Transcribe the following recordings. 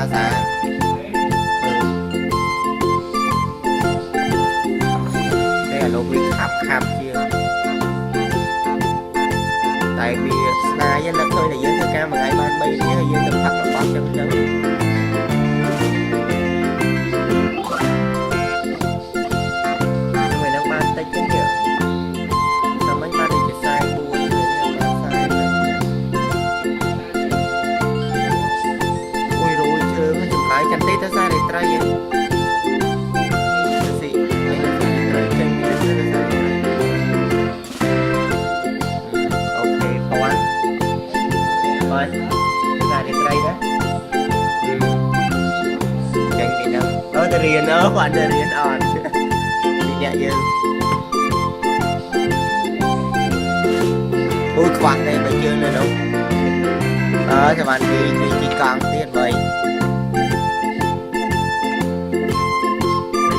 xa xa. Đây là lô vi khắp chưa tại vì sna với nó thôi là dân ca mà ngày ban bay với dân tập thật là quá chân chân người đang ban tay chân nhiều sao mấy ban đi sai buồn sai ui rồi chưa nó chụp lại chân tết ta sai để trai vậy gì đây là trai chân đi ra rồi ra đi đây đó chẳng bị đâu đó ta riêng đó bạn ta riêng on đi nhẹ dư ui khoan đây mà chưa nữa đúng cho bạn đi chỉ còn tiết vậy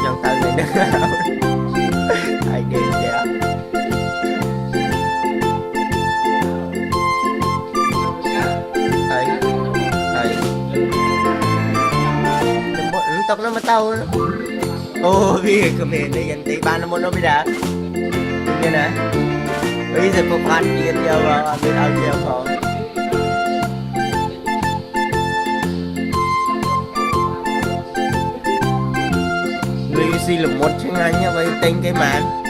trong tay này nữa ai đi vậy tóc nó mà tao ô vì comment đây dành tí ban nó muốn nó mới đã như nè bây giờ phục hành gì giờ vào biết đâu giờ còn người si là một chương anh nha vậy tên cái màn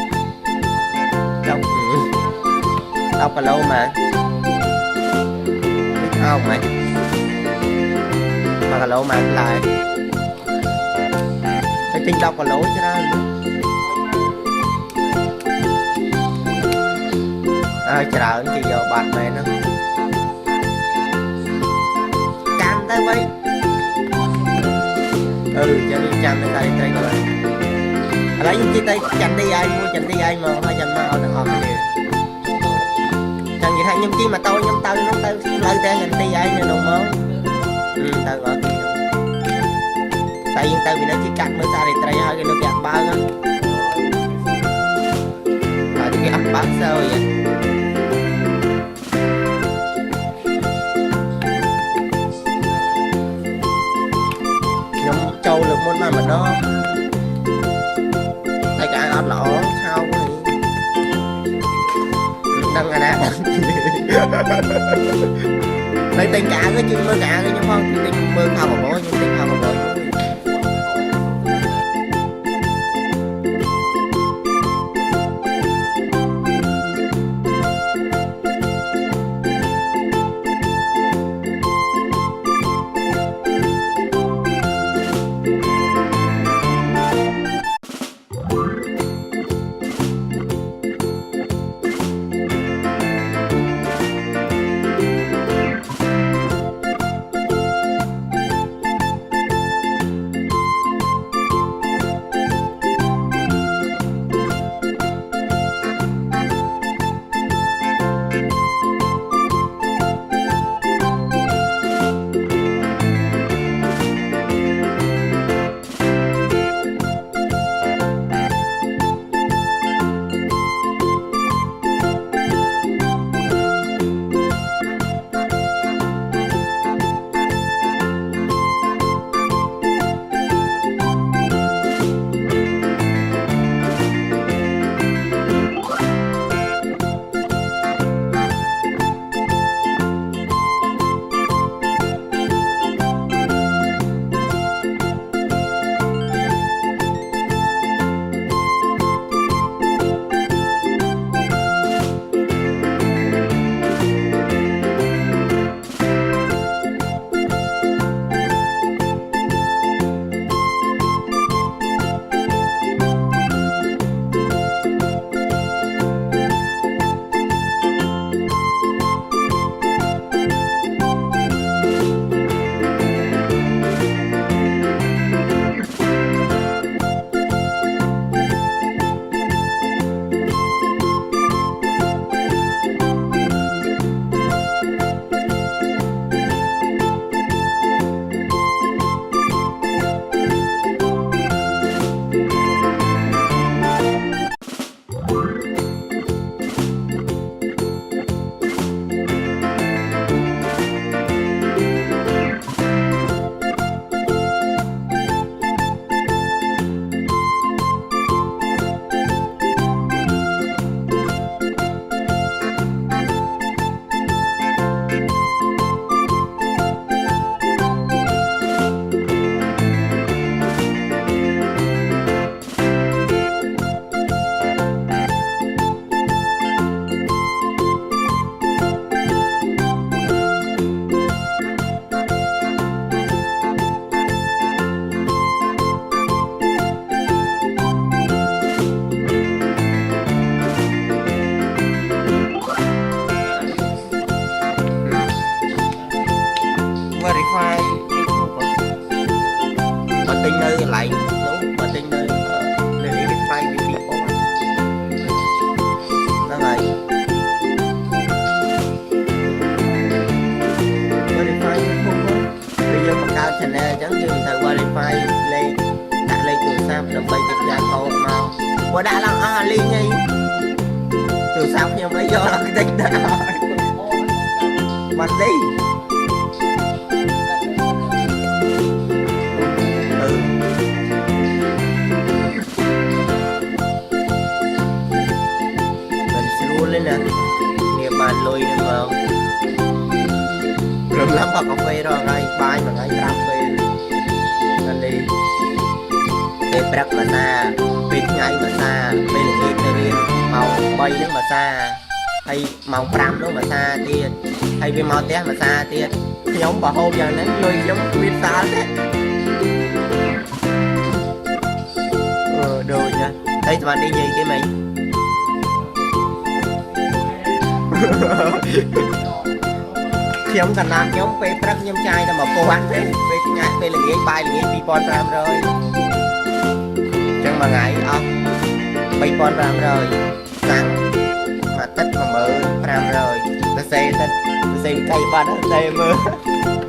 đọc cả lâu mà không mày mà cả lâu mà lại tinh đọc có lỗi cho ra chờ ơn chị giờ bạn mẹ nó cam tới vậy cho đi chăm tới đây đây các bạn lấy những cái tay chành đi ai mua chành đi ai mà hai chành mà thằng họ này thằng gì thay nhưng chi mà tôi nhưng tao nó tao lời tên chành đi ai nên đồ mới tao gọi tại vì tao vì nó chỉ cắt mới ra để trai hai cái nó bị ăn ba á tại cái ăn ba sao vậy nhóm trâu được món mà nó tại cả ăn lỏ sao đang ngày nát lấy tên cả cái chân mơ cả cái nhóm không tên mơ thao một bó nhưng tên thao một bó nơi lại đúng mà tinh nơi nơi cái file bị bị bóng nó vậy verify không có bây giờ mà cao channel chẳng như thời verify lên đặt lên từ sao đâm bay cái giá câu màu qua đã làm liên nhỉ từ sao khi mấy giờ là cái tính đã mình đi lên nè địa bàn lôi được không rừng lắm vào cà phê rồi ngay bài mà ngay cà phê nên đi để bật mà xa bên ngay mà xa bên là cái riêng màu bay đến mà xa hay màu pram đó mà xa tiền hay vì màu té mà xa tiền nhóm vào hôm giờ nó lôi giống biết xa thế đồ nha đây tụi bạn đi gì cái mình nhóm thành nam nhóm phê prắc nhóm trai là một cô ăn phê phê ngại phê là ghế bài là ghế pi pon ram rồi chẳng mà ngại không pi pon ram rồi sáng mà tất mà mơ ram rồi ta xe tất ta xe cây ba đó xe mơ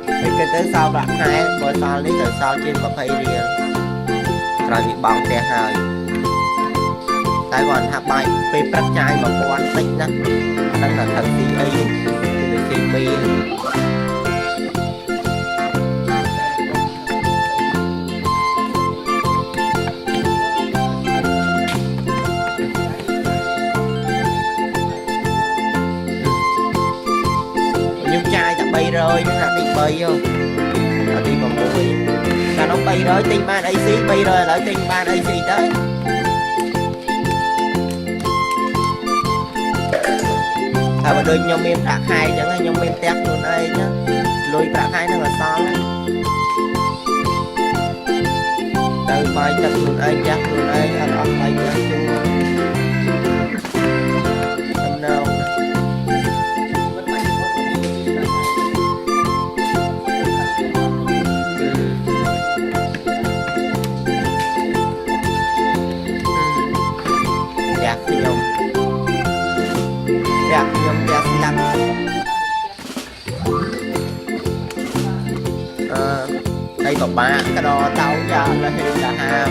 thì cái tới sau bạn hai coi sau lấy từ sau trên mà phê riêng rồi bị bỏng xe hơi tại còn hạt bài phê prắc trai mà cô ăn tích đó đang là thật gì ấy thì xin bia nhưng trai đã bay rồi nhưng là đi bay không nó đi bằng mũi là nó bay rồi tinh ban AC bay rồi lại tinh ban AC tới mà đôi nhóm em đặt hai chẳng là nhóm em tép luôn đây nhá lùi đặt hai nó là son từ bài chân luôn đây chắc luôn đây anh ông bài chắc chung không đâu chắc nhóm chắc nhóm chắc lắm đây có ba cái đó tao ra là hình là hà